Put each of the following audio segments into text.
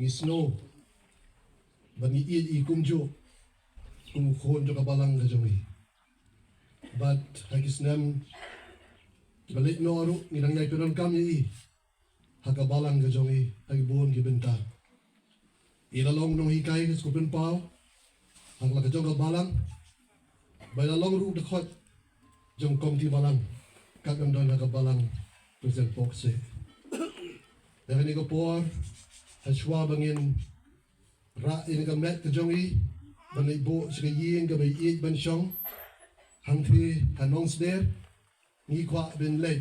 snow bani I kumjo kum khon jo ka balang ka jongi but hagis nam balik no aru nirang nai peron kam I haka balang ka jongi hagi buon ki benta ilalong nong hikai ka skupin pau hak la ka jong ka balang bai la long ru de khot jong kom ti balang kak am don haka balang present Pohkseh dengan ni ko por Shwa bangin ra in ka met ka jongi banai bo sika yin ka bai it ban shong hang thi ha Nongsder ni kwa bin lei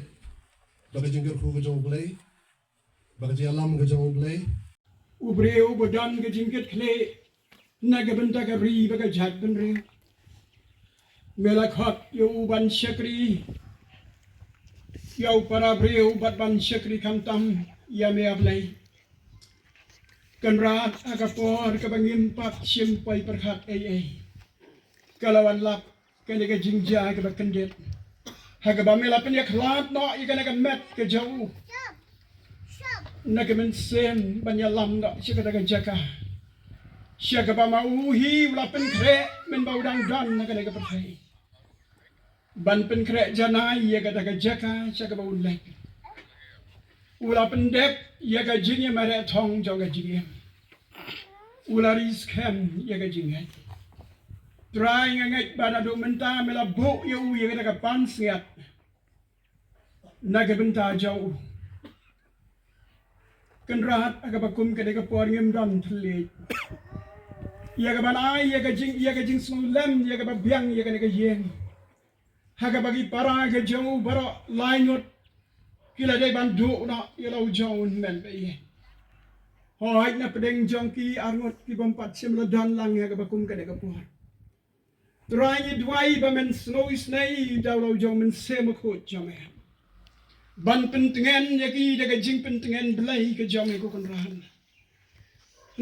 baga jingir khu ka jong blai baga ji alam ka jong blai ubreu bodan ka jingket kle naga benta ka ri baga jhat ben re mela khot yo ban shakri yo para breu bat ban shakri kam tam ya me ablai kan rat agapor ka bangin pat simpai perkhat ai kalawan lap kan ga jingja ka bakandet haga ba mela pen ya khlat no I kan ga met ka jau naga men sem banya lam no sika ga jaka sika ba mau hi la pen kre men bau dang dan naga ga perthai ban pen kre janai ya ga jaka sika ba ulai ula pendep ya ga jingnya mare thong jo ga jingnya ula ris khem ya ga jingnya try ngai bana do menta mela bo ya u ya ga pan siat naga benta jau kan rahat aga bakum ka de ga por ngem dam thle ya ga banai ya ga jing smulam ya ga biang ya ga yen haga bagi para ga jau baro lainot kila day bandu na ilaw jawn men baye hoy na pedeng jongki arngot ki bompat simla dan lang ya bakum ka de kapur trai dwai ba men snow snai dawlaw jaw men sem ko jame ban pentengen ya ki de jing pentengen blai ka jame ko kon rahan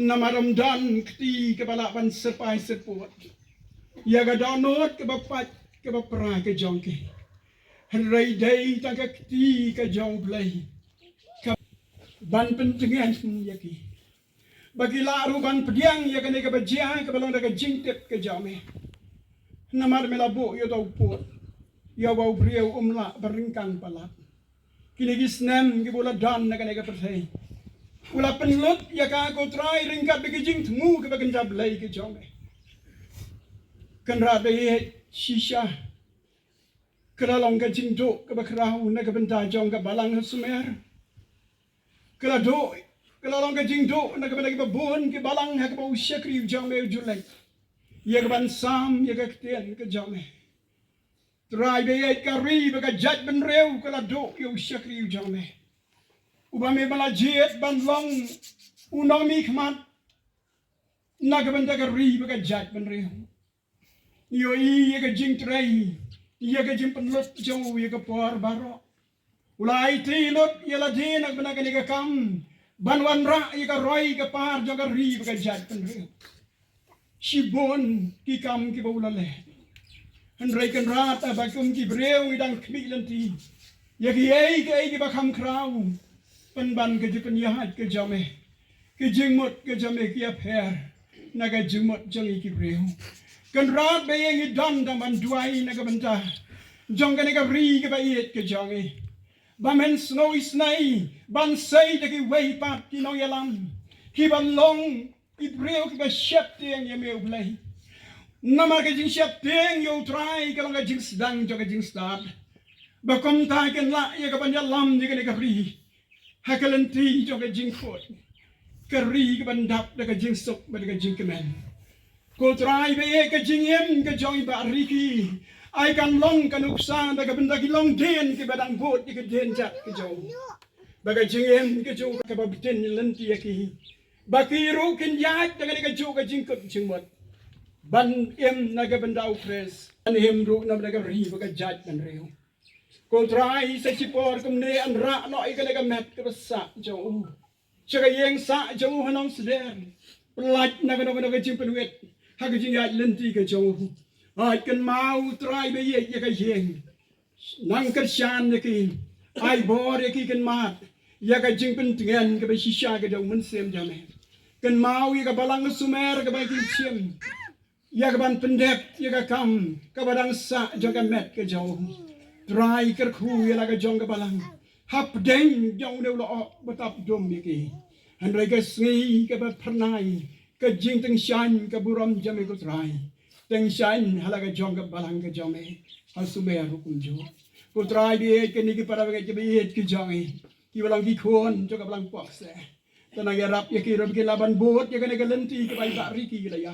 namaram dan kti ke bala ban sepai sepot ya ga donot ke bapat ke bapra ke jongki Henry day taka kti ka jong play ka ban pentengan yaki bagi laru ban pediang ya kan ka bajia ka balong daga jingtep ka jame namar melabo yo dau pot ya bau brieu umla beringkang palat kini gisnem ki bola dan na kan ka perthai ula penlut ya ka ko try ringkat bagi jing tmu ka bagan jab lay ka jame kan ra be shisha kala long ka jing do ka bakrau na ka benta jong ka balang sumer kala do kala long ka jing do na ka benta ka bon ka balang ha ka ba ushakri jong me julai ya ka ban sam ya ka kten ka jong me try be ka ri ba ka jat ben reu kala do ya ushakri jong me uba me bala jet ban long unong mi khmat na ka benta ka ri ba ka jat ben reu yo ya ka jing trai ia ka jim penlut jau ia ka por baro ulai ti lot ia la din ak bana ka kam banwan ra ia ka roi ka par jo ka ri ka jat pen ri shibon ki kam ki bawla le han rei kan rat ba kum ki breu idang khmi lanti ia ki ai ki ba kham krau pen ban ka jipen ya hat ka jame ki jingmot ka jame ki apher na ka jingmot jangi ki breu kan rat be yang don dang ban duai na ka banta jong ka ka ri ka ba yet ka jongi ba men snow is nai ban sai de ki wei pat ki no yalam ki ban long I breu ki ba shep tiang ya me play namar ka jing shep tiang yo try ka long ka jing sedang jo ka jing start ba kom ta kan la ya ka ban yalam ni ka ri hakalenti jo ka jing khot ka ri ka ban dap de ka jing sok ba ka jing kemen ko try be ka jingem ka jong ba riki ai kan long kan uksa da ka benda ki long den ki badang bot ki den jat ki jong ba ka jingem ki jong ka ba biten lenti ki ba ki ru kin yat da ka jong ka jing kot jingmot ban em na ka benda ukres an hem ru na ka ri ba ka jat ban reu ko try sa sipor kum ne an ra no I ka met ka sa jong chaga yeng sa jong hanong sder plat na ka jing penwet ha ka jing yat lenti ka jong ai kan mau try be ye ka yeng nang ka shan ne ki ai bor ki kan mat ya ka jing pen tingen ka be shisha ka dong mun sem jame Ken mau ya ka balang sumer ka bagi ciem. Ya ka ban pendep ya ka kam ka badang sa jaga met ka jauh. Dry ka khu ya la ka jong ka balang. Hap deng jong deu lo betap dom iki. Andai ka sngi ka ba pernai ka jing teng shan ka buram jame ko dry. Teng shan hala ka jong ka balang ka jame. Hal sumer hukum jo. Ko dry di ke ni ki para ka be ki jangi. Ki balang ki khon jo ka balang Pohkseh. Tanang yarap ya ki rob ki laban bot ya kana galenti ka bai bari ki la ya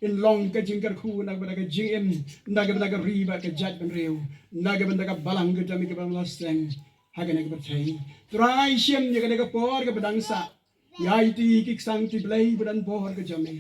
in long ka jingkar khu nag bana ka jim nag bana ka riba ka jat ban reu nag bana ka balang ka jami ka ban laseng ha ka ka thai trai shem ya ka por ka badang sa ya ti ki sang ti blai ban por ka jami